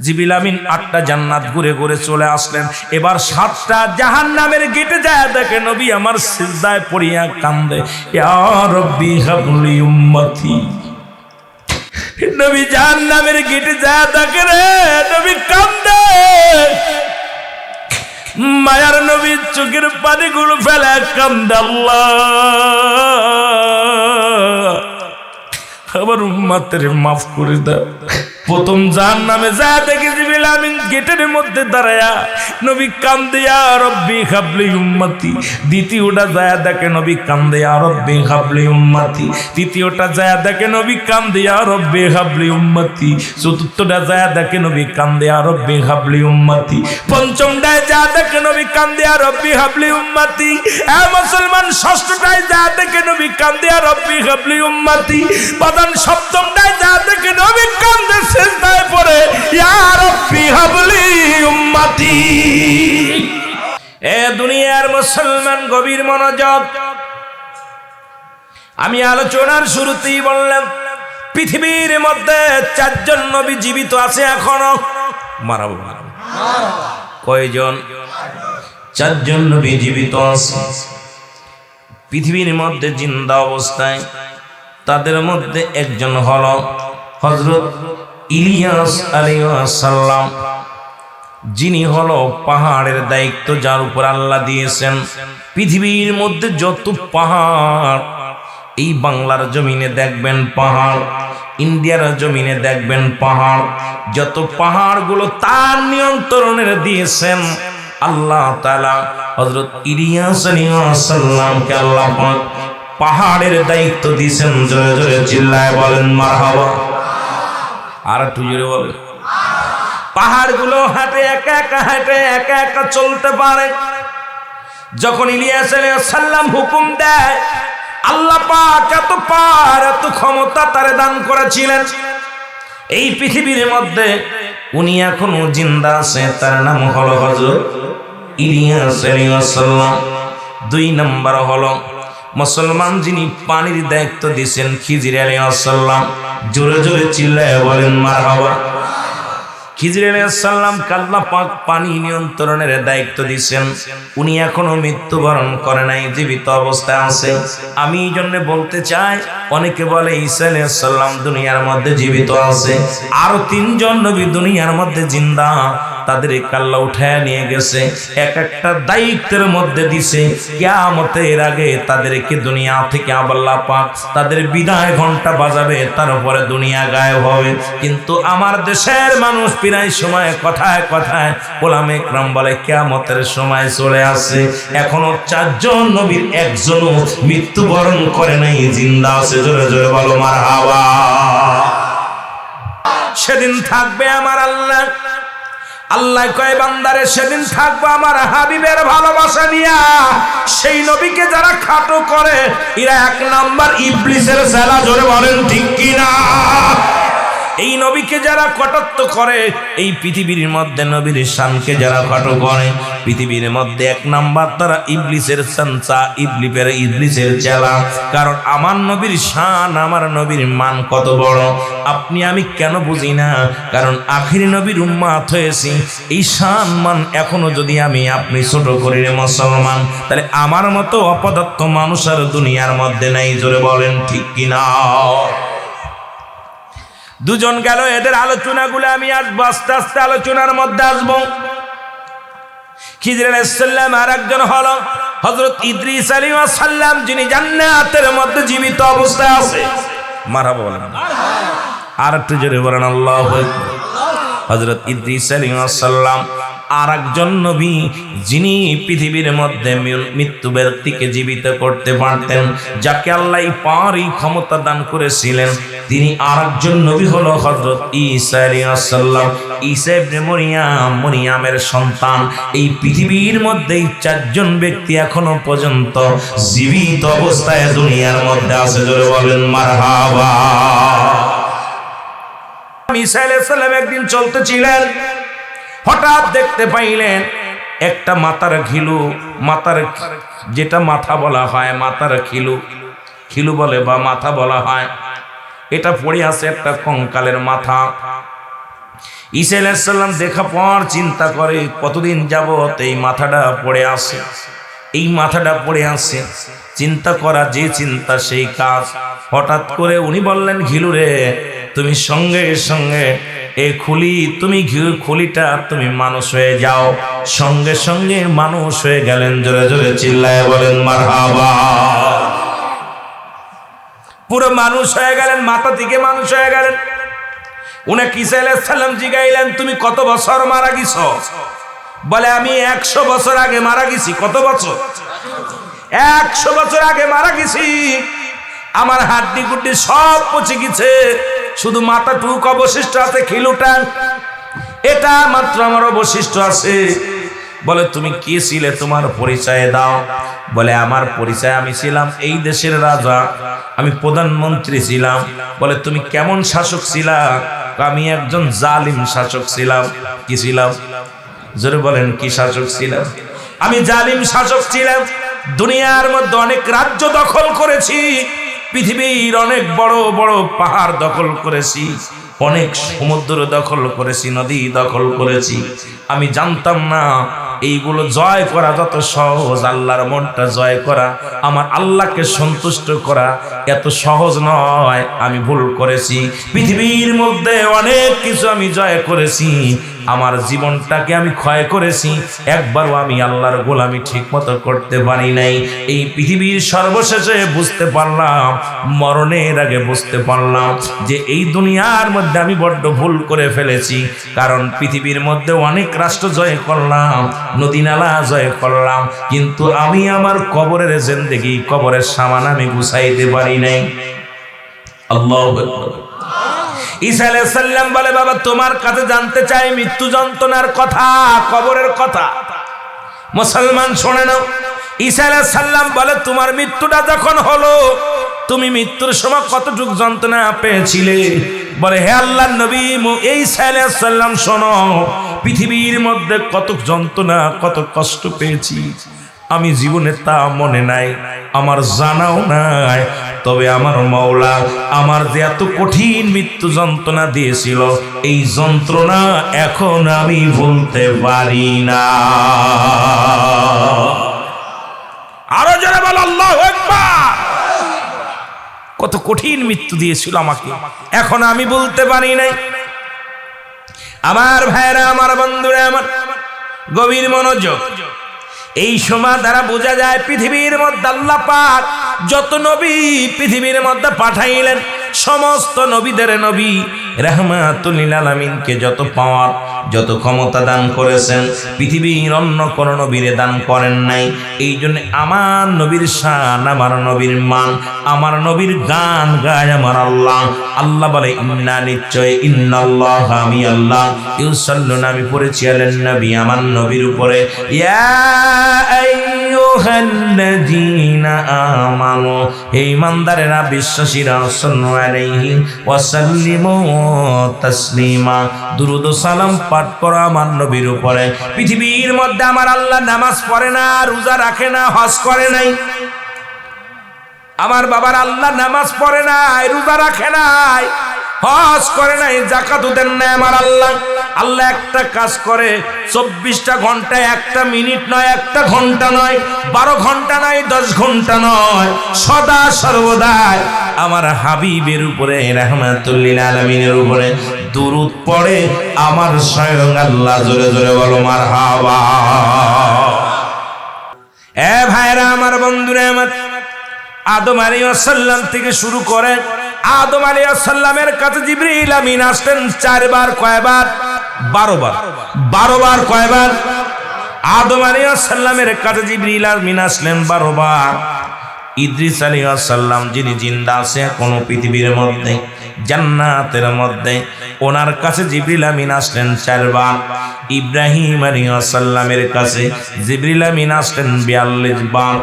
জিবরিল আমিন 8টা জান্নাত ঘুরে ঘুরে চলে আসলেন। এবার 7টা জাহান্নামের গেটে যায় দেখে নবী আমার সিজদায় পড়িয়া কান্দে, ইয়া রব্বি হাবলি উম্মতি। নবী জাহান্নামের গেটে যায় দেখে রে নবী কান্দে, মায়ার নবী চোখের পানিগুলো ফেলে কান্দে, আল্লাহ আমার উম্মতের মাফ করে দাও। প্রথম জাহান্নামে যায় দেখে জিবরিল আমিন গেটের মধ্যে দাঁড়ায়া নবী কান্দে, ইয়া রব্বি হাবলি উম্মতি। দ্বিতীয়টা যায় দেখে নবী কান্দে, ইয়া রব্বি হাবলি উম্মতি। তৃতীয়টা যায় দেখে নবী কান্দে, ইয়া রব্বি হাবলি উম্মতি। চতুর্থটা যায় দেখে নবী কান্দে, ইয়া রব্বি হাবলি উম্মতি। পঞ্চমটায় যায় দেখে নবী কান্দে, ইয়া রব্বি হাবলি উম্মতি। এ মুসলমান, ষষ্ঠটায় যায় দেখে নবী কান্দে, ইয়া রব্বি হাবলি উম্মতি। প্রধান সপ্তমটায় যায় দেখে নবী কান্দে সিজদায় পড়ে, ইয়া রব্বি হাবলি উম্মতি। এ দুনিয়ার মুসলমান গভীর মনোযোগ। আমি আলোচনার শুরুতেই বললাম পৃথিবীর মধ্যে 4 জন নবী জীবিত আছে এখনো। মারাবো কয়জন? 4 জন নবী জীবিত আছে পৃথিবীর মধ্যে জিন্দা অবস্থায়। তাদের মধ্যে একজন হলো হযরত ইলিয়াস আলাইহিস সালাম, যিনি হলো পাহাড়ের দায়িত্ব যার উপর আল্লাহ দিয়েছেন। পৃথিবীর মধ্যে যত পাহাড়, এই বাংলার জমিনে দেখবেন পাহাড়, ইন্ডিয়ার জমিনে দেখবেন পাহাড়, যত পাহাড়গুলো তার নিয়ন্ত্রণের দিয়েছেন আল্লাহ তাআলা। হযরত ইলিয়াস আলাইহিস সালামকে আল্লাহ পাক পাহাড়ের দায়িত্ব দিয়েছেন। জোরে জোরে চিল্লায় বলেন মারহাবা। আর একটু জোরে বলেন। পাহাড়গুলো হাঁটে একা একা, হাঁটে একা একা চলতে পারে। যখন ইলিয়াস আলাইহিস সালাম হুকুম দেয়, আল্লাহ পাক এত পার এত ক্ষমতা তারে দান করেছিলেন। এই পৃথিবীর মধ্যে উনি এখনো জিন্দা আছে, তার নাম হলো হযরত ইলিয়াস আলাইহিস সালাম। 2 নম্বর হলো মুসলমান যিনি পানির দায়িত্ব দিয়েছেন খিজির আলাইহিস সালাম। জোরে জোরে চিল্লায় বলেন মারহাবা। খিজির আলাইহিস সালাম আল্লাহ পাক পানি নিয়ন্ত্রণের দায়িত্ব দিয়েছেন। উনি এখনো মৃত্যুবরণ করে নাই, জীবিত অবস্থায় আছে। আমি এই জন্য বলতে চাই, অনেকে বলে ঈসা আলাইহিস সালাম দুনিয়ার মধ্যে জীবিত আছে, আরো 3 জন নবী দুনিয়ার মধ্যে জিন্দা, তাদের আল্লাহ উঠায় নিয়ে গেছে, এক একটা দায়িত্বের মধ্যে দিছে। কিয়ামতের আগে তাদেরকে দুনিয়া থেকে আল্লাহ পাক তাদের বিদায় ঘন্টা বাজাবে, তারপরে দুনিয়া গায়েব হবে। কিন্তু আমার দেশের মানুষ প্রায় সময় কথায় কথায় ওলামা ইকরাম বলে কিয়ামতের সময় চলে আসে, এখনো 4 জন নবীর একজনও মৃত্যুবরণ করে নাই, জিন্দা আছে। জোরে জোরে বলো মারহাবা। সেদিন থাকবে আমার আল্লাহ, আল্লাহ কয় বান্দারে সেদিন থাকবো আমার হাবিবের ভালোবাসা নিয়া। সেই নবীকে যারা খাটো করে এরা 1 নাম্বার ইবলিসের ছেলা। জোরে বলেন ঠিক কিনা? এই নবীকে যারা কটাক্ষ করে, এই পৃথিবীর মধ্যে নবীর শানকে যারা খাটো করে, পৃথিবীর মধ্যে 1 নাম্বার তারা ইবলিসের সন্সা, ইবলিসের চেলা। কারণ আমার নবীর শান, আমার নবীর মান কত বড় আপনি আমি কেন বুঝি না? কারণ আখিরি নবীর উম্মত হয়েছি, এই শান মান এখনো যদি আমি আপনি ছোট করি রে মুসলমান, তাহলে আমার মতো অপদার্থ মানুষ আর দুনিয়ার মধ্যে নাই। জোরে বলেন ঠিক কিনা? 2 জন গেল, এদের আলোচনাগুলো আমি আসবো, আস্তে আস্তে আলোচনার মধ্যে আসবো। খিজির আলাইহিস সালাম। আর একজন হলো হযরত ইদ্রিস আলাইহিস সালাম, যিনি জান্নাতের মধ্যে জীবিত অবস্থায় আছে। মারহাবা বলেন। আর একটু জোরে বলেন আল্লাহু আকবার। হযরত ইদ্রিস আলাইহিস সালাম আর একজন নবী, যিনি পৃথিবীর মধ্যে মৃত্যু ব্যক্তিকে জীবিত করতে পারতেন, যাকে আল্লাহ পারি ক্ষমতা দান করেছিলেন। তিনি আর একজন নবী হলো হযরত ঈসা আলাইহিস সালাম। ঈসা ইবনে মরিয়াম, মরিয়ামের সন্তান। এই পৃথিবীর মধ্যে 4 জন ব্যক্তি এখনো পর্যন্ত জীবিত অবস্থায় দুনিয়ার মধ্যে আছে। জোরে বলেন মারহাবা। ঈসা আলাইহিস সালাম একদিন চলতেছিলেন, হঠাৎ দেখতে পাইলেন একটা মাথার খিলু, মাথার যেটা মাথা বলা হয়, মাথার খিলু, খিলু বলে বা মাথা বলা হয়, এটা পড়ে আছে একটা কঙ্কালের মাথা। ঈসা আলাইহিস সালাম দেখা পর চিন্তা করে কতদিন যাবত এই মাথাটা পড়ে আছে, এই মাথাটা পড়ে আছে। চিন্তা করা যে চিন্তা সেই কাজ। হঠাৎ করে উনি বললেন, ঘিলু রে, তুমি সঙ্গে সঙ্গে এই খুলিটা তুমি মানুষ হয়ে যাও। সঙ্গে সঙ্গে মানুষ হয়ে গেলেন। জোরে জোরে চিল্লায় বলেন মারহাবা। পুরো মানুষ হয়ে গেলেন, মাথা থেকে মানুষ হয়ে গেলেন। উনাকে ঈসা আলাইহিস সালাম জিগাইলেন, তুমি কত বছর মারা গেছো? বলে, আমি 100 বছর আগে মারা গেছি। কত বছর? 100 বছর আগে মারা গেছি। আমার হাড্ডি গুড্ডি সব পচে গেছে, শুধু মাথাটুক অবশিষ্ট আছে, খিলুটা এটা মাত্র আমার অবশিষ্ট আছে। বলে, তুমি কি ছিলে? তোমার পরিচয় দাও। বলে, আমার পরিচয়, আমি ছিলাম এই দেশের রাজা, আমি প্রধানমন্ত্রী ছিলাম। বলে, তুমি কেমন শাসক ছিলা? আমি একজন জালিম শাসক ছিলাম। কি ছিলাম? জোরে বলেন, কি শাসক ছিলাম? আমি জালিম শাসক ছিলাম। দুনিয়ার মধ্যে অনেক রাজ্য দখল করেছি, পৃথিবীর অনেক বড় বড় পাহাড় দখল করেছি, অনেক সমুদ্র দখল করেছি, নদী দখল করেছি। আমি জানতাম না এইগুলো জয় করা যত সহজ, আল্লাহর মনটা জয় করা, আমার আল্লাহকে সন্তুষ্ট করা এত সহজ নয়। আমি ভুল করেছি। পৃথিবীর মধ্যে অনেক কিছু আমি জয় করেছি, আমার জীবনটাকে আমি ক্ষয় করেছি। একবারও আমি আল্লাহর গোলামি ঠিক মতো করতে পারি নাই। এই পৃথিবীর সর্বশেষে বুঝতে পারলাম, মরণের আগে বুঝতে পারলাম যে এই দুনিয়ার মধ্যে আমি বড্ড ভুল করে ফেলেছি। কারণ পৃথিবীর মধ্যে অনেক রাষ্ট্র জয় করলাম, নদী নালা জয় করলাম, কিন্তু আমি আমার কবরের জিন্দেগি, কবরের সামান আমি গুছাইতে পারি নাই। আল্লাহু আকবার। ঈসা আলাইহিস সালাম বলে, বাবা, তোমার কাছে জানতে চাই মৃত্যু যন্ত্রণার কথা, কবরের কথা। মুসলমান শোনে নাও। ঈসা আলাইহিস সালাম বলে, তোমার মৃত্যুটা যখন হলো, তুমি মৃত্যুর সময় কতটুকু যন্ত্রণা পেয়েছিলে? বলে, হে আল্লাহর নবী ঈসা আলাইহিস সালাম, শোনো, পৃথিবীর মধ্যে কত যন্ত্রণা, কত কষ্ট পেয়েছি আমি জীবনে তা মনে নাই, আমার জানাও নাই। তবে আমার মাওলা আমার যে এত কঠিন মৃত্যু যন্ত্রণা দিয়েছিল, এই যন্ত্রণা এখন আমি ভুলতে পারি না। আরো যারা বল আল্লাহু আকবার। কত কঠিন মৃত্যু দিয়েছিল আমাকে, এখন আমি বলতে পারি নাই। আমার ভাইরা, আমার বন্ধুরা, আমার গভীর মনোযোগ। এই সময় দ্বারা বোঝা যায় পৃথিবীর মধ্যে আল্লাহ পাক যত নবী পৃথিবীর মধ্যে পাঠাইলেন, সমস্ত নবীদের নবী রাহমাতুল লিল আলামিনকে যত পাওয়ার, যত ক্ষমতা দান করেছেন, পৃথিবীর অন্য কোন নবীরে দান করেন নাই। এই জন্য আমার নবীর শান, আমার নবীর মান, আমার নবীর গান গায় আমার আল্লাহ। আল্লাহ বলে, ইন্না, নিশ্চয়, ইন্নাল্লাহ, আমি আল্লাহ, ইউসাল্লুনা, আমি পড়েছি, আলেন নবী, আমার নবীর উপরে, ইয়া আইয়ুহাল্লাযীনা আমানু, হে ঈমানদারেরা, বিশ্বাসীরা, সাল্লু আলাইহি ওয়া সাল্লিমু তাসলিমা, দুরূদ ও সালাম পাঠ করো আমার নবীর উপরে। পৃথিবীর মধ্যে আমার আল্লাহ নামাজ পড়ে না, রোজা রাখে না, হজ করে নাই। আমার বাবার আল্লাহ নামাজ পড়ে নাই, রোজা রাখে নাই, হজ করে নাই, যাকাত দেন নাই। আমার আল্লাহ একটা কাজ করে 24টা ঘন্টায়, একটা মিনিট নয়, একটা ঘন্টা নয়, 12 ঘন্টা নয়, 10 ঘন্টা নয়, সদা সর্বদাই আমার হাবিবের উপরে, রাহমাতুল লিল আলামিনের উপরে দুরূদ পড়ে আমার স্বয়ং আল্লাহ। জোরে জোরে বলো মারহাবা। এ ভাইরা, আমার বন্ধুরা, আমার আদম আলাইহিস সালাম থেকে শুরু করে আদম আলাইহিস সালামের কাছে জিবরিল আমিন আসলেন 4 বার। কয়বার? 12 বার। 12 বার। কয়বার? আদম আলাইহিস সালামের কাছে জিবরিল আমিন আসলেন 12 বার। ইদ্রিস আলাইহিস সালাম, যিনি জিন্দা আছে এখনো পৃথিবীর মধ্যে, জান্নাতের মধ্যে, ওনার কাছে জিবরিল আমিন আসলেন 4 বার। ইব্রাহিম আলাইহিস সালামের কাছে জিবরিল আমিন আসলেন 42 বার।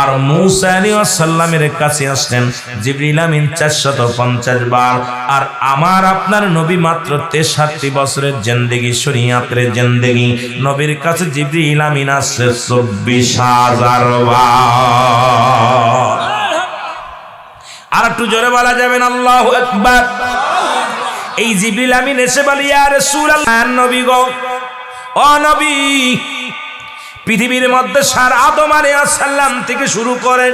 আর মূসা আলাইহিস সালামের কাছে আসলেন জিবরিল আমিন 450 বার। আর আমার আপনার নবী মাত্র 63 বছরের জিন্দেগি, শরীয়তের জিন্দেগি, নবীর কাছে জিবরিল আমিন আসছে 24,000 বার। আর একটু জোরে বলা যাবেন আল্লাহু আকবার। এই জিবরিল আমিন এসে বলে ইয়া রাসূলুল্লাহ, নবী গো, ও নবী, পৃথিবীর মধ্যে সার আদম আলাইহিস সালাম থেকে শুরু করে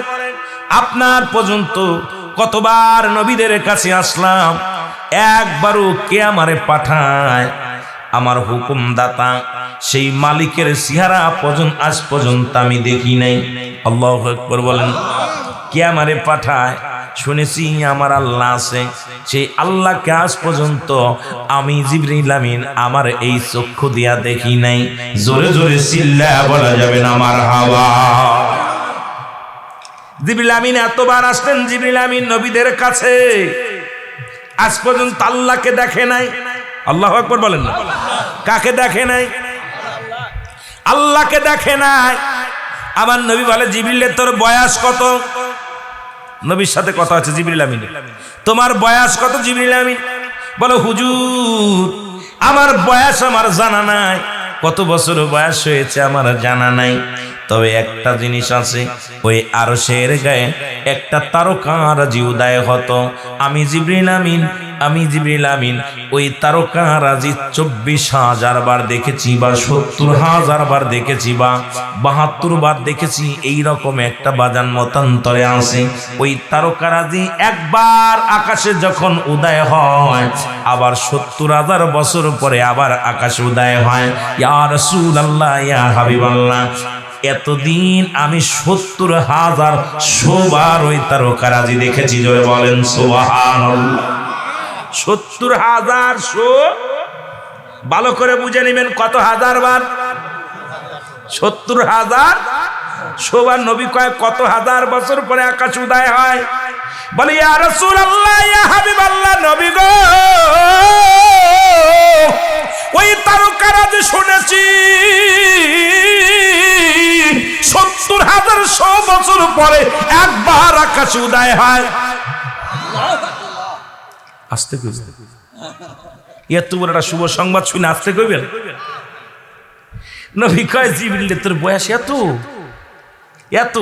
আপনার পর্যন্ত কতবার নবীদের কাছে আসলাম, একবারও কে আমারে পাঠায় আমার হুকুমদাতা সেই মালিকের চেহারা পর্যন্ত আজ পর্যন্ত আমি দেখি নাই। আল্লাহু আকবার বলেন। কে আমারে পাঠায়? শুনেছি আমার আল্লাহ আছে, সেই আল্লাহকে আজ পর্যন্ত আমি জিবরিল আমিন আমার এই চক্ষু দিয়া দেখি নাই। জোরে জোরে চিল্লায়া বলা যাবে না মারহাবা। জিবরিল আমিন এতবার আসলেন, জিবরিল আমিন নবীদের কাছে আজ পর্যন্ত আল্লাহকে দেখে নাই। আল্লাহু আকবার বলেন না। কাকে দেখে নাই? আল্লাহকে দেখে নাই। আমার নবী বলে জিবরিলের তোর বয়স কত? নবীর সাথে কথা হচ্ছে জিবরিল আমিন, তোমার বয়স কত? জিবরিল আমিন বলে হুজুর আমার বয়স আমার জানা নাই, কত বছর বয়স হয়েছে আমার জানা নাই, তবে একটা জিনিস আছে, ওই আরশের গায়ে একটা তারকারাজি উদয় হতো, আমি জিবরিল আমিন ওই তারকারাজি 24,000 বার দেখেছি, বা 70,000 বার দেখেছি, বা 72 বার দেখেছি। এইরকম একটা বাজান মতান্তরে আছে। ওই তারকারাজি একবার আকাশে যখন উদয় হয়, আবার 70,000 বছর পরে আবার আকাশে উদয় হয়। ইয়া রাসূলুল্লাহ, ইয়া হাবিবাল্লাহ, এতদিন আমি 70,000 বার ওই তারকারাজি দেখেছি। জয় বলেন সুবহানাল্লাহ। 70,000 ভালো করে বুঝে নেবেন কত হাজার বার? 70,000 বার। নবী কয় কত হাজার বছর পরে আকাশ উদয় হয়? বলে ইয়া রাসূলুল্লাহ, ইয়া হাবিবাল্লাহ, নবী গো, ওই তারকারাজি শুনেছি 70,000 বছর পরে একবার আকাশ উদয় হয়। আসতে কইবেন, এত বড় একটা শুভ সংবাদ শুনে আসতে কইবেন? নবী কয় জিবরিল তোর বয়স এত এত।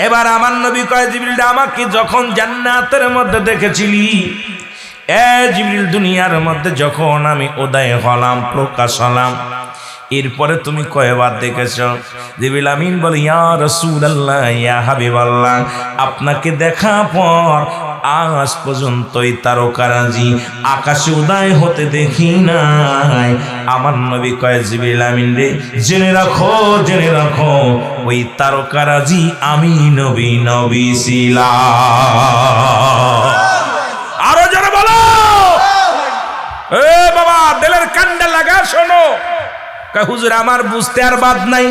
এবার আমার নবী কয় জিবরিল আমাকে যখন জান্নাতের মধ্যে দেখেছিলি, এ জিবরিল দুনিয়ার মধ্যে যখন আমি উদয় হলাম, প্রকাশ হলাম, এরপরে তুমি কয়বার দেখেছ? জিবরিল আমিন বলে ইয়া রাসূলুল্লাহ, ইয়া হাবিবাল্লাহ, আপনাকে দেখা পর আজ পর্যন্ত এই তারকারাজি আকাশে উদয় হতে দেখি নাই। আমার নবী কয় জিবরিল আমিন রে, জেনে রাখো ওই তারকারাজি আমি নবী ছিলাম। আরো যারা বলো এ বাবা, দিলের কান্ডা লাগা শোনো। হুজুর আমার বুঝতে আর বাদ নাই,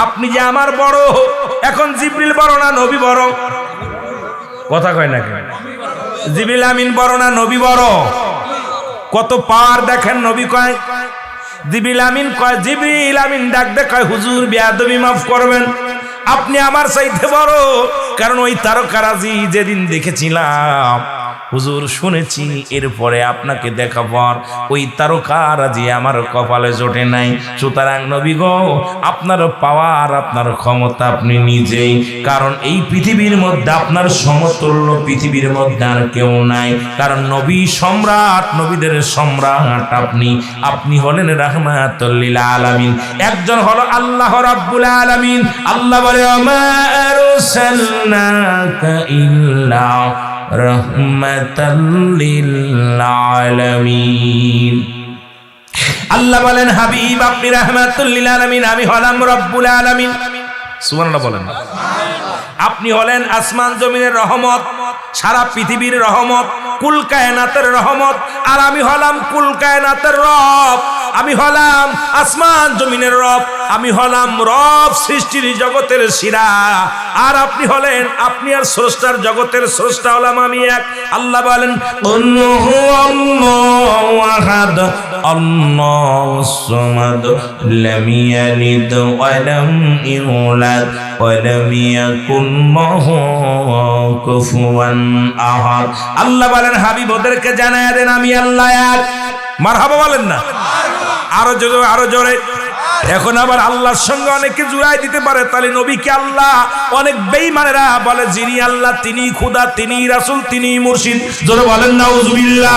আপনি যে আমার বড়, এখন জিবরিল বড় না নবী বড়? কথা কয় না কেন? জিবরিল আমিন বড় না নবী বড়? কত পার দেখেন। নবী কয়, জিবরিল আমিন ডাক দেখায়, হুজুর বেয়াদবি মাফ করবেন, আপনি আমার চাইতে বড়, কারণ ওই তারকারাজি যেদিন দেখেছিলাম হুজুর শুনেছি, এরপরে আপনাকে দেখা পর ওই তারকারাজি আমার কপালে জোটে নাই। সুতরাং নবী গো, আপনার পাওয়ার, আপনার ক্ষমতা আপনি নিজেই, কারণ এই পৃথিবীর মধ্যে আপনার সমতুল্য পৃথিবীর মধ্যে আর কেউ নাই, কারণ নবী সম্রাট, নবীদের সম্রাট আপনি হলেন রাহমাতুল লিল আলামিন। একজন হলো আল্লাহ রাব্বুল আলামিন। আল্লাহ বলে আমা আরসালনাকা ইল্লা রাহমাতাল লিল আলামিন। আল্লাহ বলেন হাবিব আপনি রাহমাতুল লিল আলামিন, আমি হলাম রব্বুল আলামিন। সুবহানাল্লাহ বলেন। আপনি হলেন আসমান জমিনের রহমত, সারা পৃথিবীর রহমত, কুল কায়নাতের রহমত, আর আমি হলাম কুল কায়নাতের রব। আমি হলাম আসমান জমিনের রব, আমি হলাম রব সৃষ্টির জগতের শিরা। আর আপনি হলেন, আপনি আর স্রষ্টার জগতের স্রষ্টা হলাম আমি এক। আল্লাহ বলেন আল্লাহু আল্লাহু আহাদ আল্লাহুস সামাদ লাম ইয়ালিদ ওয়া লাম ইউলাদ ওয়া লাম ইয়াকুল লাহু কুফুয়ান আহাদ। আল্লাহ বলেন হাবিব ওদেরকে জানায়া দেন আমি আল্লাহ এক। মারহাবা বলেন না? আরো জোরে এখন আবার আল্লাহর সঙ্গে অনেকে জুড়াই দিতে পারে, তাহলে নবীকে আল্লাহ। অনেক বেঈমানেরা বলে যিনি আল্লাহ তিনি খোদা, তিনি রাসূল, তিনি মুর্শিদ। জোরে বলেন নাউজুবিল্লাহ।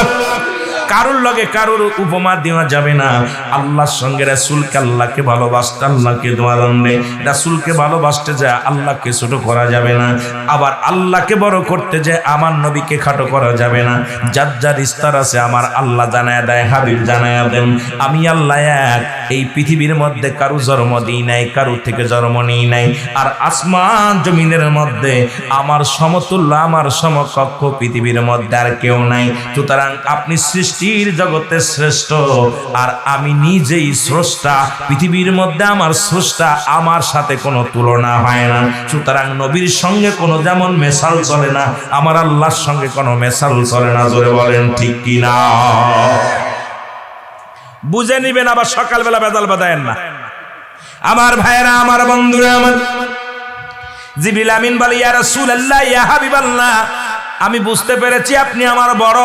কারোর লগে কারোর উপমা দেওয়া যাবে না। আল্লাহর সঙ্গে রাসূলকে, আল্লাহকে ভালোবাসতে, আল্লাহকে দোয়া জানলে রাসূলকে ভালোবাসতে যায় আল্লাহকে ছোট করা যাবে না। আবার আল্লাহকে বড় করতে যায় আমার নবীকে খাটো করা যাবে না। যার যার ইস্তার আছে আমার আল্লাহ জানায়া দেয়, হাবিব জানায়া দেন আমি আল্লাহ এক। এই পৃথিবীর মধ্যে কারো জন্ম দিই নাই, কারো থেকে জন্ম নিই নাই। আর আসমান জমিনের মধ্যে আমার সমতুল্য, আমার সমকক্ষ পৃথিবীর মধ্যে আর কেউ নাই। সুতরাং আপনি সৃষ্টির জগতে শ্রেষ্ঠ, আর আমি নিজেই স্রষ্টা। পৃথিবীর মধ্যে আমার স্রষ্টা, আমার সাথে কোনো তুলনা হয় না। সুতরাং নবীর সঙ্গে কোনো যেমন মেশাল চলে না, আমার আল্লাহর সঙ্গে কোনো মেশাল চলে না। জোরে বলেন ঠিক কিনা? বুঝে নিবেন, আবার সকালবেলা বেদাল বাদায়েন না। আমার ভাইয়েরা, আমার বন্ধুরা, আমার জিবরিল আমিন বলে ইয়া রাসূলুল্লাহ, ইয়া হাবিবাল্লাহ, আমি বুঝতে পেরেছি আপনি আমার বড়।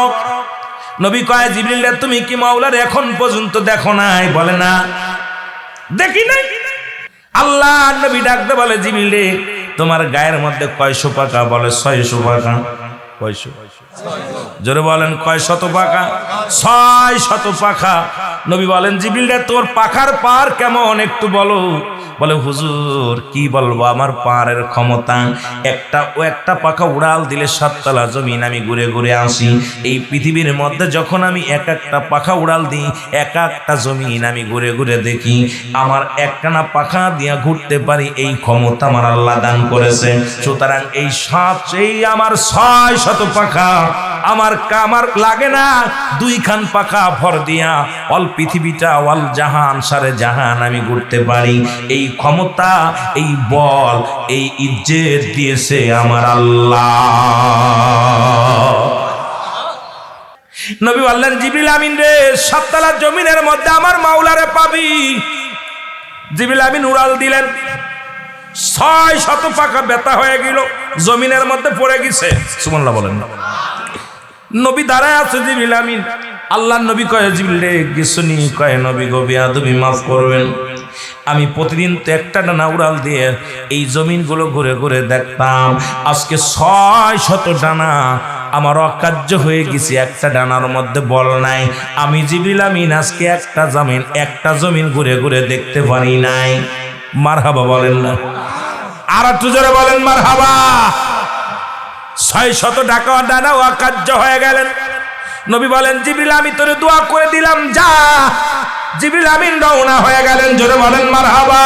নবী কয় জিবরিল রে, তুমি কি মাওলার এখন পর্যন্ত দেখো নাই? বলে না, দেখি নাই। আল্লাহ নবী ডাকতে বলে জিবরিল রে, তোমার গায়ের মধ্যে কয়শো পাকা? বলে 600 পাকা। কয়শো? জোরে বলেন কয় শত পাকা? 600 পাকা। নবী বলেন জিবরিল রে, তোর পাখার পার কেমন একটু বলো। বলে হুজুর কি বলবো, আমার পারের ক্ষমতা একটা পাখা উড়াল দিলে 7 তলা জমিন আমি ঘুরে ঘুরে আসি। এই পৃথিবীর মধ্যে যখন আমি একটা পাখা উড়াল দিই, একটা জমিন আমি ঘুরে ঘুরে দেখি। আমার একটানা পাখা দিয়া ঘুরতে পারি, এই ক্ষমতা আমার আল্লাহ দান করেছে। সুতরাং এই আমার 600 পাখা আমার লাগে না। 2 খান পাখা ভর দিয়া অল পৃথিবীটা, অল জাহান সারে জাহান আমি ঘুরতে পারি। এই ক্ষমতা, এই বল, এই ইজ্জত দিয়েছে আমার আল্লাহ। নবী বললেন জিবরিল আমিন রে, 7 তলা জমিনের মধ্যে আমার মাওলারে পাবি। জিবরিল আমিন উড়াল দিলেন, 600 পাখা ব্যথা হয়ে গেল, জমিনের মধ্যে পড়ে গেছে। সুবহানাল্লাহ বলেন। নবী দাঁড়ায় আছে, জিবরিল আমিন। আল্লাহ নবী কয় জিবরিল রে কিছু নি? কয় নবী গো বেয়াদবি মাফ করবেন, আমি প্রতিদিন তো একটা ডানা উড়াল দিয়ে এই জমিনগুলো ঘুরে ঘুরে দেখতাম। আজকে 600 ডানা আমার অকার্য হয়ে গেছে, একটা ডানার মধ্যে বল নাই। আমি জিবরিল আমিন আজকে একটা জমিন ঘুরে ঘুরে দেখতে পারি নাই। মারহাবা বলেন না? আর একটু জোরে বলেন মারহাবা। 600 ডানা অকার্য হয়ে গেলেন। নবী বলেন জিবরিল আমি তোরে দোয়া করে দিলাম, যা। জিবরিল আমিন রওনা হয়ে গেলেন। জোরে বলেন মারহাবা।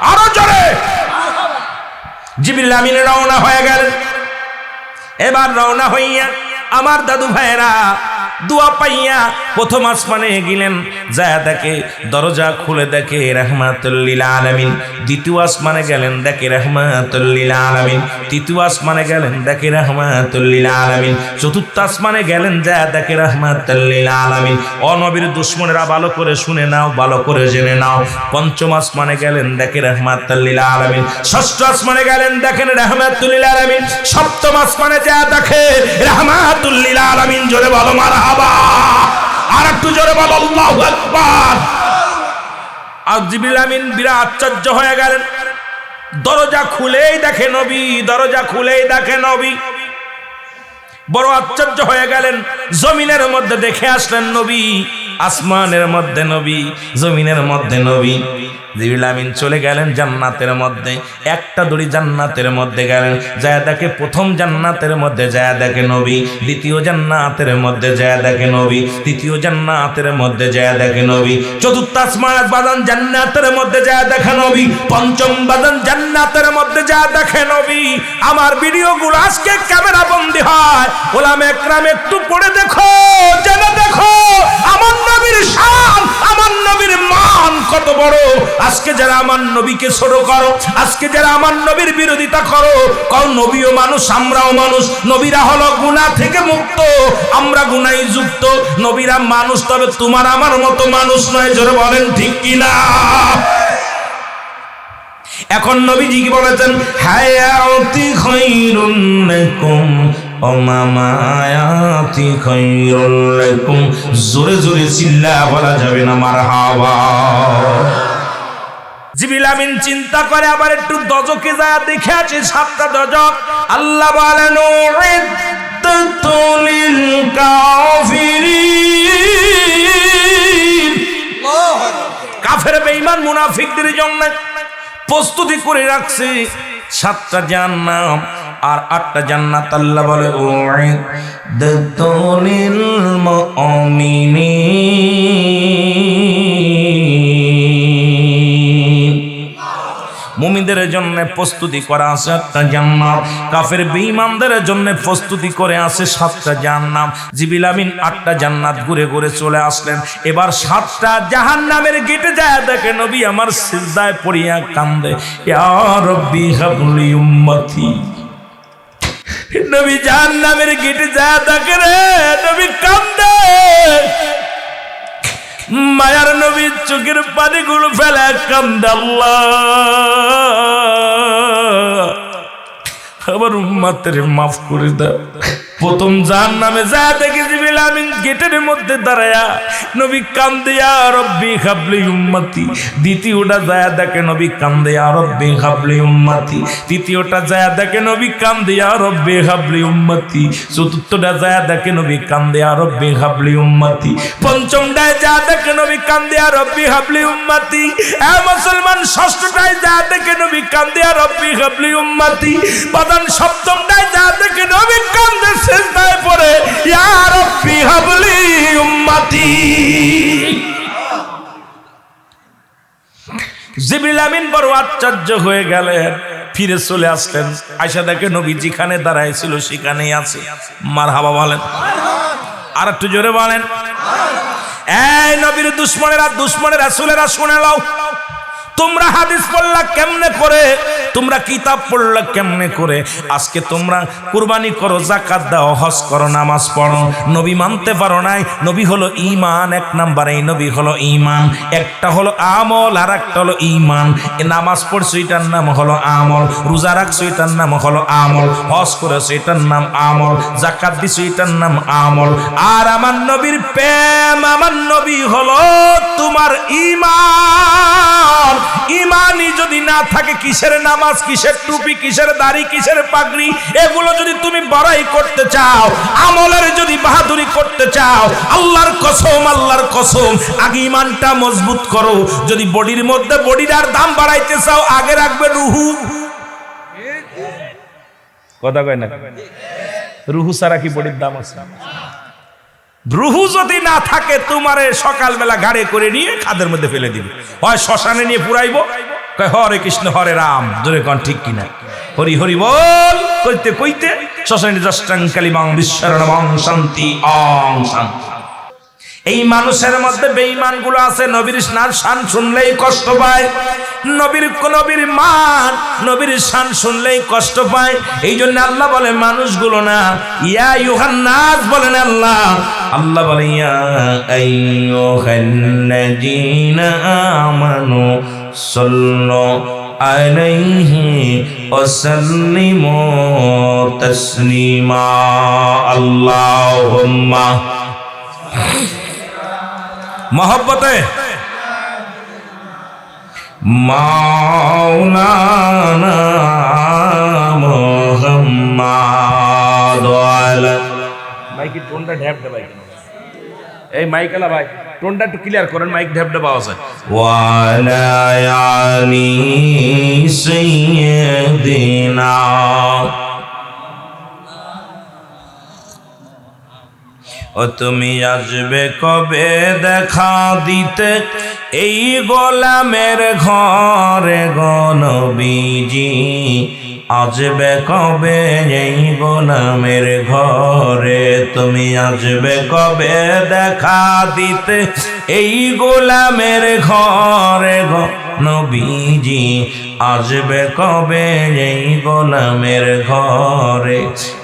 আরো জোরে। জিবরিল আমিন রওনা হয়ে গেলেন। এবার রওনা হইয়া আমার দাদু ভাইরা দোয়া পাইয়া প্রথম আসমানে গেলেন। যায় দেখে দরজা খুলে দেখে রাহমাতুল লিল আলামিন। দ্বিতীয় আসমানে গেলেন, দেখে রাহমাতুল লিল আলামিন। তৃতীয় আসমানে গেলেন, দেখে রাহমাতুল লিল আলামিন। চতুর্থ আসমানে গেলেন, যায় দেখে রাহমাতুল লিল আলামিন। ও নবীর দুশমনেরা ভালো করে শুনে নাও, ভালো করে জেনে নাও। পঞ্চম আসমানে গেলেন, দেখে রাহমাতুল লিল আলামিন। ষষ্ঠ আসমানে গেলেন, দেখেন রাহমাতুল লিল আলামিন। সপ্তম আসমানে যায় দেখে রাহমাতুল লিল আলামিন। জোরে বলো মারহাবা। আর একটু জোরে বলো আল্লাহু আকবার। আর জিবরিল আমিন বিরাট আশ্চর্য হয়ে গেলেন। দরজা খুলেই দেখে নবী, দরজা খুলেই দেখে নবী। বড় আশ্চর্য হয়ে গেলেন। জমিনের মধ্যে দেখে আসলেন নবী, আসমানের মধ্যে নবী, জমিনের মধ্যে নবী। জিবরিল আমিন চলে গেলেন জান্নাতের মধ্যে। একটা দড়ি জান্নাতের মধ্যে গেলেন, যায় দেখে প্রথম জান্নাতের মধ্যে যায় দেখে নবী। দ্বিতীয় জান্নাতের মধ্যে যায় দেখে নবী। তৃতীয় জান্নাতের মধ্যে যায় দেখে নবী। চতুর্থ আসমান বাদান জান্নাতের মধ্যে যায় দেখে নবী। পঞ্চম বাদান জান্নাতের মধ্যে যায় দেখে নবী। আমার ভিডিওগুলো আজকে ক্যামেরা বন্দী হয়, ওলামা একরাম একটু পড়ে দেখো, জেনে দেখো আমার নবীর শান, আমার নবীর মান কত বড়। আজকে যারা আমার নবীকে ছোট করো, আজকে যারা আমার নবীর বিরোধিতা করো, কারণ নবীও মানুষ, আমরাও মানুষ। নবীরা হলো গুনাহ থেকে মুক্ত, আমরা গুনাহে যুক্ত। নবীরা মানুষ, তবে তোমার আমার মতো মানুষ নয়। জোরে বলেন ঠিক কিনা? এখন নবীজি কি বলেছেন? হায়াতি খায়রুন লাকুম ও মামায়াতি খায়রুল লাকুম। জোরে জোরে চিল্লা বলা যাবে না মারহাবা। জিবরিল আমিন চিন্তা করে আবার একটু দজকে যায় দেখে আছে 7টা দজক। আল্লাহ বলেন উইদ্দাতুল কাফিরিন, কাফের বেঈমান মুনাফিকদের জন্য প্রস্তুতি করে রাখছে 7টা জাহান্নাম আর 8টা জান্নাত। আল্লাহ বলে উইদ্দাতুল মুমিনিন, মুমিনদের জন্য প্রস্তুতি করা আছে 8টা জান্নাত, কাফের বেঈমানদের জন্য প্রস্তুতি করে আছে 7টা জাহান্নাম। জিবরিল আমিন 8টা জান্নাত ঘুরে ঘুরে চলে আসলেন। এবার 7টা জাহান্নামের গেটে যায় দেখে নবী আমার সিজদায় পড়িয়া কান্দে, ইয়া রাব্বি হাবলি উম্মতি। নবী জাহান্নামের গেটে যায় দেখে রে নবী কান্দে, মায়ার নবী চোখের পানিগুলো ফেলে কান্দে, আল্লাহ আমার উম্মতের মাফ করে দাও। প্রথম জাহান্নামে যা দেখে জিবরিল আমিন গেটের মধ্যে দাঁড়ায়া নবী কান্দে, ইয়া রাব্বি হাবলি উম্মতি। দ্বিতীয়টা যায় দেখে নবী কান্দে, ইয়া রাব্বি হাবলি উম্মতি। তৃতীয়টা যায় দেখে নবী কান্দে, ইয়া রাব্বি হাবলি উম্মতি। চতুর্থটা যায় দেখে নবী কান্দে, ইয়া রাব্বি হাবলি উম্মতি। পঞ্চমটায় যা দেখে নবী কান্দে, ইয়া রাব্বি হাবলি উম্মতি। এ মুসলমান, ষষ্ঠটায় যা দেখে নবী কান্দে, ইয়া রাব্বি হাবলি উম্মতি। প্রধান সপ্তমটায় যা দেখে নবী কান্দে সিজদায় পড়ে, ইয়া রাব্বি হাবলি উম্মতি। জিবরিল আমিন বড় আশ্চর্য হয়ে গেলেন, ফিরে চলে আসলেন। আয়েশা দেখে নবী যেখানে দাঁড়ায় ছিল সেখানেই আছে। মারহাবা বলেন, আর একটু জোরে বলেন। এই নবীর দুশমনেরা, দুশমনের রাসূলেরা শুনে নাও, তোমরা হাদিস পড়লা কেমনে করে, তোমরা কিতাব পড়লা কেমনে করে, আজকে তোমরা কুরবানি করো, যাকাত দাও, হজ করো, নামাজ পড়ো, নবী মানতে পারো নাই। নবী হলো ঈমান, এক নাম্বার এই নবী হলো ঈমান। একটা হলো আমল আর একটা হলো ঈমান। নামাজ পড়ছো এটার নাম হলো আমল, রোজা রাখছো এটার নাম হলো আমল, হজ করেছো এটার নাম আমল, যাকাত দিছো এটার নাম আমল। আর আমার নবীর প্রেম, আমার নবী হলো তোমার ঈমান। ঈমানই যদি না থাকে, কিসের নামাজ, কিসের টুপি, কিসের দাড়ি, কিসের পাগড়ি, এগুলো যদি তুমি বড়াই করতে চাও, আমলের যদি বাহাদুরি করতে চাও, আল্লাহর কসম, আল্লাহর কসম, আগে ঈমানটা মজবুত করো। যদি বডির মধ্যে বডিটার দাম বাড়াইতে চাও, আগে রাখবে রুহু। কথা কয় না, রুহু ছাড়া কি বডির দাম আছে? রুহু যদি না থাকে, তোমারে সকালবেলা ঘাড়ে করে নিয়ে খাদের মধ্যে ফেলে দিবে, হয় শ্মশানে নিয়ে পুরাইবো, কয় হরে কৃষ্ণ হরে রাম, জোরে কোন ঠিক কিনা, হরি হরি বল কইতে কইতে শ্মশানে দশটাং কালিমাং বিশ্বরণং শান্তি অং শান্তি। এই মানুষের মধ্যে বেঈমান গুলো আছে, নবীর শান শুনলেই কষ্ট পায়, নবীর মান, নবীর শান শুনলেই কষ্ট পায়। এই জন্য আল্লাহ বলে মানুষগুলো না, ইয়া ইউহান্নাস বলেন আল্লাহ, আল্লাহ বলে ইয়া আইয়ুহাল্লাযীনা আমানু সাল্লু আলাইহি ওয়া সাল্লিমু তাসলিমা। আল্লাহুম্মা মোহব্বতে মাওলানা মুহাম্মাদ আলা। মাইকের টোনটা ঢ্যাপ দে ভাই, এই মাইকালা ভাই টোনটা একটু ক্লিয়ার করেন, মাইক ঢ্যাপ দে পাওয়া যায়। ওয়ালা আলি সাইয়্যিদিনা। ও তুমি আসবে কবে দেখা দিতে এই গোলামের ঘরে গো নবীজি, আসবে কবে এই গোলামের ঘরে, তুমি আসবে কবে দেখা দিতে এই গোলামের ঘরে গো নবীজি, আসবে কবে এই গোলামের ঘরে।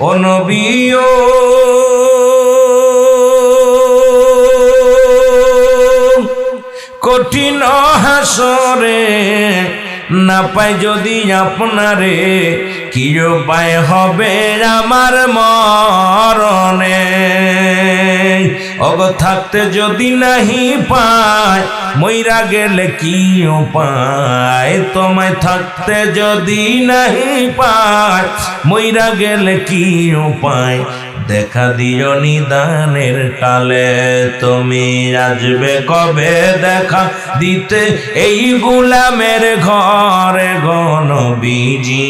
ও নবী ও কঠিন হাসরে না পাই যদি আপনারে, কি উপায় হবে আমার মরণে, অগ থাকতে যদি নাহি পায় মইরা গেলে কি উপায়, তোমায় থাকতে যদি নাহি পায়, মইরা গেলে কি উপায়, দেখা দিও নিদানের কালে। তুমি আসবে কবে দেখা দিতে এই গোলামের ঘরে গো নবীজি,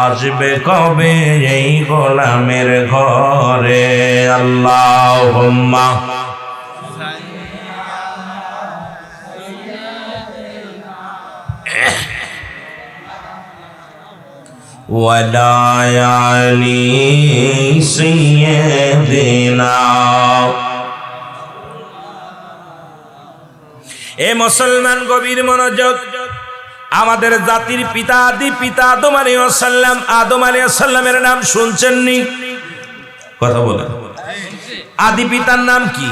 আসবে কবে এই গোলামের ঘরে। আল্লাহুম্মা ওয়ালা আলি সাইয়্যিদিনা। এ মুসলমান গভীর মনোযোগ। আমাদের জাতির পিতা আদি পিতা আদম আলাইহিস সালাম, আদম আলাইহিস সালামের নাম শুনছেননি? কথা বলেন। আদি পিতার নাম কি?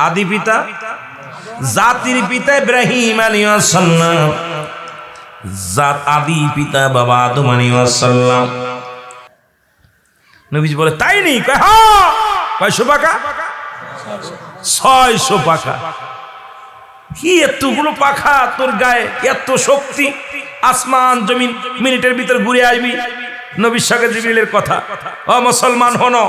আদি পিতা জাতির পিতা ইব্রাহিম আলাইহিস সালাম, জাত আদি পিতা বাবা আদম আলাইহিস সালাম। নবীজি বলে তাই নেই? হ্যাঁ। কয়শো পাকা? 600 পাকা। কি এতগুলো পাখা তোর গায়ে, এত শক্তি, আসমান জমিন মিনিটের ভিতর ঘুরে আসবি। নবীর সঙ্গে জিবরিলের কথা। ও মুসলমান হনো,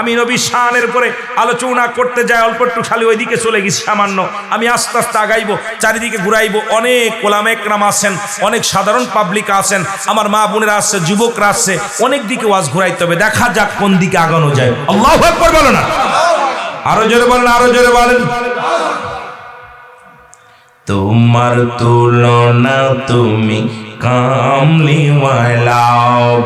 আমি নবীর শানের উপরে আলোচনা করতে যাই, অল্প একটু খালি ওইদিকে চলে গেছি সামান্য। আমি আস্তে আস্তে আগাইবো, চারিদিকে ঘুরাইবো। অনেক ওলামা একরাম আছেন, অনেক সাধারণ পাবলিক আছেন, আমার মা বোনেরা আসছে, যুবকরা আসছে, অনেক দিকে ওয়াজ ঘুরাইতে হবে। দেখা যাক কোন দিকে আগানো যায়। আল্লাহু আকবার বলো না? আরো জোরে বলেন, আরো জোরে বলেন। তোমার তুলনা তুমি কামলিওয়ালা,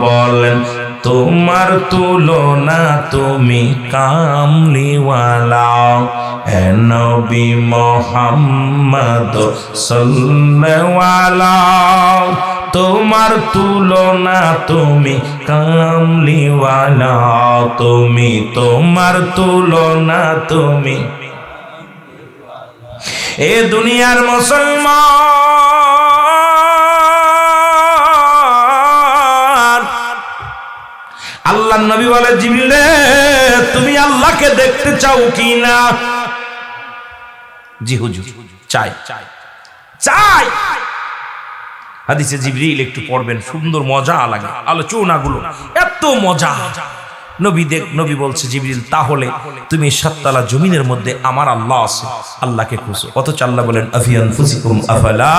বলেন তোমার তুলনা তুমি কামলিওয়ালা। হে নবী মুহাম্মদ সাল্লাল্লাহু আলাইহি, তোমার তুলনা তুমি কামলিওয়ালা, তুমি তোমার তুলনা তুমি। এ দুনিয়ার মুসলমান, আল্লাহর নবী বলে জিবরিল তুমি আল্লাহকে দেখতে চাও কি না? জি হুজুর চাই। চাই। হাদিসে জিবরিল একটু পড়বেন, সুন্দর মজা লাগে আলোচনাগুলো, এত মজা। নবী বলছে জিবরিল তাহলে তুমি 7 তলা জমিনের মধ্যে আমার আল্লাহ আছে, আল্লাহকে খুঁজো। অথচ আল্লাহ বলেন আফি আনফুসিকুম আফালা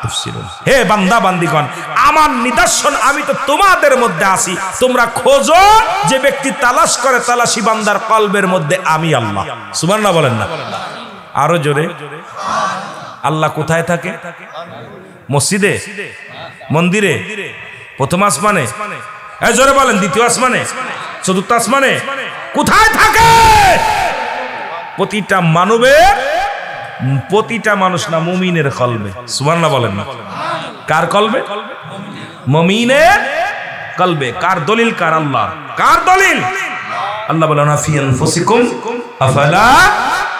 তুবসিরুন। হে বান্দা বান্দিগণ, আমার নিদর্শন আমি তো তোমাদের মধ্যে আছি, তোমরা খোঁজো। যে ব্যক্তি তালাশ করে তালাশি বান্দার কলবের মধ্যে আমি আল্লাহ। সুবহানাল্লাহ বলেন না? আরো জোরে। আল্লাহ কোথায় থাকে? মসজিদে, মন্দিরে, প্রথম আসমানে, জোরে বলেন, দ্বিতীয় আসমানে, চতুর্থ আসমানে? কোথায় থাকে? প্রতিটা মানবের, প্রতিটা মানুষ না, মুমিনের কলবে। সুবহানাল্লাহ বলেন না? কার কলবে? মুমিনের কলবে। কার দলিল? কার আল্লাহ। কার দলিল? আল্লাহ বলেন আফি আনফুসিকুম আফালা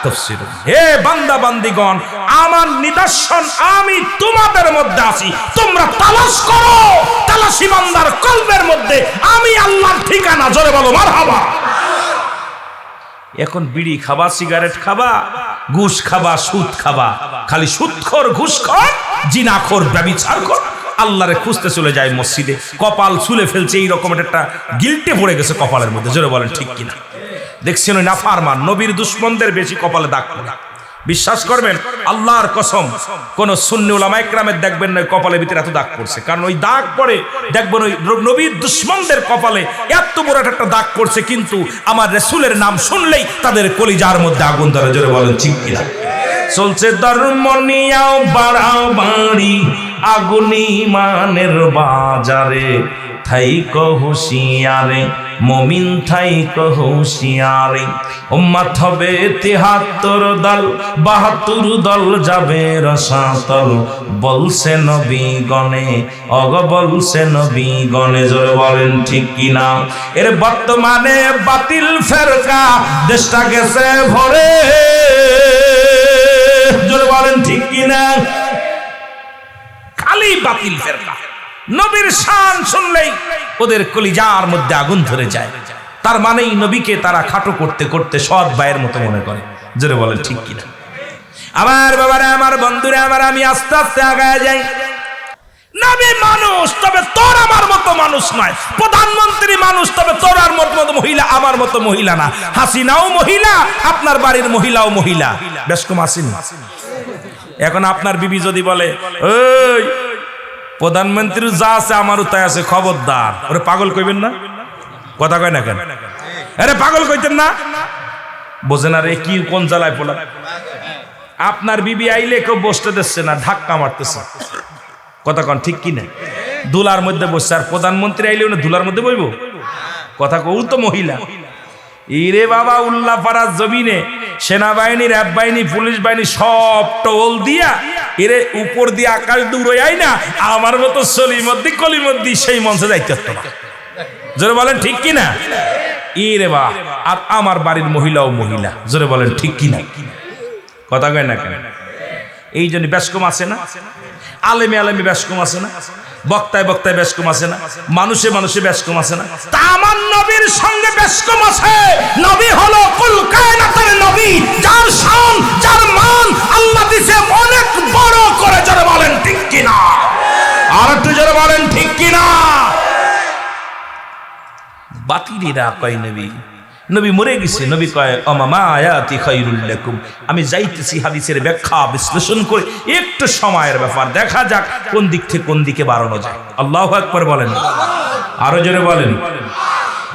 তুবসিরুন। হে বান্দা বান্দিগণ, আমার নিদর্শন আমি তোমাদের মধ্যে আছি, তোমরা তালাশ করো। তালাশি বান্দার কলবের মধ্যে আমি আল্লাহর ঠিকানা। জোরে বলো মারহাবা। এখন বিড়ি খাবা, সিগারেট খাবা, ঘুষ খাবা, সুদ খাবা, খালি সুদখোর, ঘুষখোর, জিনাখোর, ব্যভিচারখোর, আল্লাহরে খুঁজতে চলে যায় মসজিদে, কপাল ছুলে ফেলছে, এই রকমের একটা গিল্টে পড়ে গেছে কপালের মধ্যে। জোরে বলেন ঠিক কিনা? দেখছেন ওই নাফরমান নবীর দুশমনদের বেশি কপালে দাগ পড়ে। বিশ্বাস করবেন, আল্লাহর কসম, কোন সুন্নি উলামা ইকরামের দেখবেন না কপালের ভিতরে এত দাগ পড়ছে। কারণ ওই দাগ পড়ে দেখবেন ওই নবীর দুশমনদের কপালে এত বড় একটা দাগ পড়ছে, কিন্তু আমার রাসূলের নাম শুনলেই তাদের কলিজার মধ্যে আগুন ধরে। জোরে বলেন ঠিক কিনা? চলছে ধর্ম নিয়াও বাড়াও বাড়ি, আগুন ঈমানের বাজারে, থাইক হুঁশিয়ারে মুমিন, থাইক হুঁশিয়ারে। উম্মত হবে 73 দল, 72 দল যাবে রসাতল, বলছে নবী গণে, অগ বলছে নবী গণে। জোরে বলেন ঠিক কিনা? এর বর্তমানে বাতিল ফেরকা দেশটা গেছে ভরে। জোরে বলেন ঠিক কিনা? খালি বাতিল ফেরকা, নবীর শান শুনলেই ওদের কলিজার মধ্যে আগুন ধরে যায়। তার মানেই নবীকে তারা খাটো করতে করতে সৎ ভাইয়ের মতো মনে করে। জোরে বলেন ঠিক কিনা? আমার বাবারা, আমার বন্ধুরা, আমার আমি আস্তে আস্তে আগায় যাই। নবী মানুষ, তবে তোর আমার মতো মানুষ নয়। প্রধানমন্ত্রী মানুষ, তবে তোর আর মতো মহিলা আমার মতো মহিলা না। হাসিনাও মহিলা, আপনার বাড়ির মহিলাও মহিলা। বেশ কম আসেনি? এখন আপনার বিবি যদি বলে, ওই প্রধানমন্ত্রী যা আছে আমারও তাই আছে, খবরদার, ওরে পাগল কইবেন না? কথা কয় না কেন? আরে পাগল কইতেন না? বোঝেন আর কি কোন জ্বালায় পড়া। আপনার বিবি আইলে কেউ বসতে দিচ্ছে না, ধাক্কা মারতেছে। কথা কন ঠিক কি না? দুলার মধ্যে বসছে, আর প্রধানমন্ত্রী আইলেও না দুলার মধ্যে বইব? কথা কৌ তো মহিলা। ইরে বাবা, উল্লাপাড়ার জমিনে সেনাবাহিনী, র্যাব বাহিনী, পুলিশ বাহিনী সব টোল দিয়া এরে উপর দিয়ে আকাশ দূরে আই না, আমার মতো সলিমদ্দি কলিমদ্দি সেই মঞ্চে যাইতে পারতো না। জোরে বলেন ঠিক কিনা? ইরে বা, আর আমার বাড়ির মহিলাও মহিলা। জোরে বলেন ঠিক কিনা? কথা কয় না কেন? এই জন্য বেশকম আছে না? আলেমে আলেমে বেশকম আছে না? বক্তায় বক্তায় বেশকম আছে না? মানুষে মানুষে বেশকম আছে না? তা আমার নবীর সঙ্গে বেশকম আছে। নবী হলো কুল কায়নাতের নবী, যার শান, যার মান আল্লাহ দিয়েছে অনেক বড় করে। যারা বলেন ঠিক কিনা? আর একটু যারা বলেন ঠিক কিনা? বাতিলিরা কয় নবী, নবী মরে গেছে। নবী কয় অমামা আয়াতি খায়রুল লাকুম। আমি যাইতেছি হাদিসের ব্যাখ্যা বিশ্লেষণ করে, একটু সময়ের ব্যাপার, দেখা যাক কোন দিক থেকে কোন দিকে বাড়ানো যায়। আল্লাহু আকবার বলেন, আরো জোরে বলেন।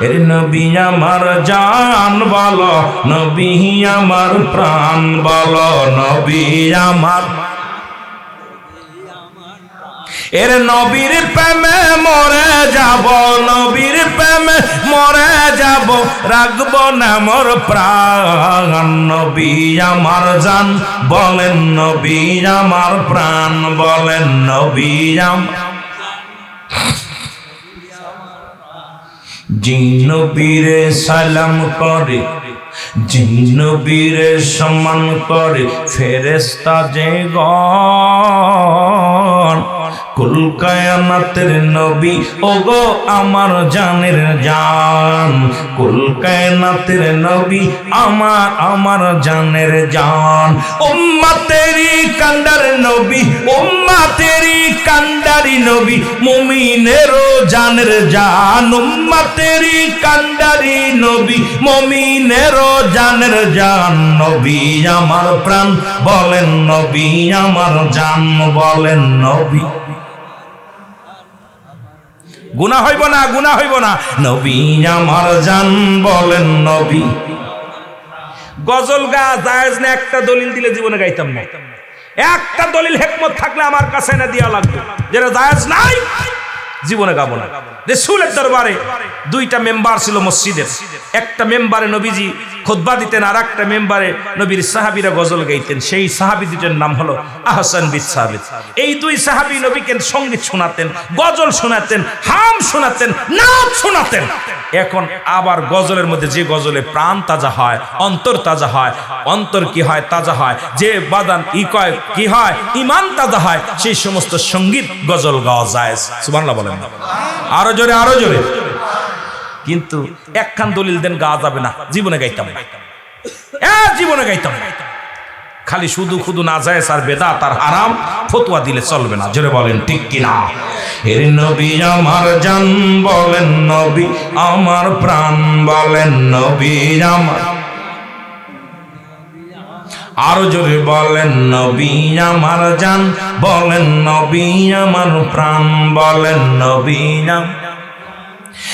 এর নবী আমার জান বলো, নবী আমার প্রাণ বলো, নবী আমার। এর নবীর প্রেমে মরে যাব, নবীর প্রেমে মরে যাব, রাখবো না মোর প্রাণ। নবী আমার জান বলেন, নবী আমার প্রাণ বলেন, নবী আমার। যিনি নবীরে সালাম করে, যিনি নবীরে সম্মান করে, ফেরেশতা যে গণ। কুল কায়নাতের নবী ওগো আমার জানের জান, কুল কায়নাতের নবী আমার জানের জান। উম্মতেরি কান্ডার নবী, উম্মতেরি কান্ডারি নবী, মুমিনেরও জানের জান। উম্মতেরি কান্ডারি নবী, মুমিনেরও জানের জান। নবী আমার প্রাণ বলেন, নবী আমার জান বলেন, নবী। গুনাহ হইব না, গুনাহ হইব না। নবী আমার জান বলেন, নবী। গজল গা জায়েজ না? একটা দলিল দিলে জীবনে গাইতাম না। একটা দলিল হিকমত থাকলে আমার কাছে না দিয়া লাগবে, যেটা জায়েজ নাই জীবনে গাবো না। রাসূলের দরবারে দুইটা মেম্বার ছিল মসজিদের। একটা মেম্বারে নবীজি খুতবা দিতেন, আর একটা মেম্বারে নবীর সাহাবীরা গজল গাইতেন। সেই সাহাবী দুইটার নাম হলো আহসান বিন সাবিত। এই দুই সাহাবী নবীকে সঙ্গীত শোনাতেন, গজল শোনাতেন, হাম শোনাতেন, নাচ শোনাতেন। এখন আবার গজলের মধ্যে যে গজলে প্রাণ তাজা হয়, অন্তর তাজা হয়, অন্তর কি হয়? তাজা হয়। যে বাদান কয় কি হয়? ঈমান তাজা হয়। সেই সমস্ত সঙ্গীত গজল গাওয়া যায়। সুবহানাল্লাহ বলেন, আরো জোরে, আরো জোরে। কিন্তু একখান দলিল দেন গাওয়া যাবে না, জীবনে গাইতাম না, জীবনে গাইতাম না। খালি শুধু খুদু না যায় আর বেদাত আর হারাম ফতোয়া দিলে চলবে না। জোরে বলেন ঠিক কিনা? এর নবী আমার জান বলেন, নবী আমার প্রাণ বলেন, নবী আমার। আরো জোরে বলেন, নবী আমার জান বলেন, নবী আমার প্রাণ বলেন, নবী আমার।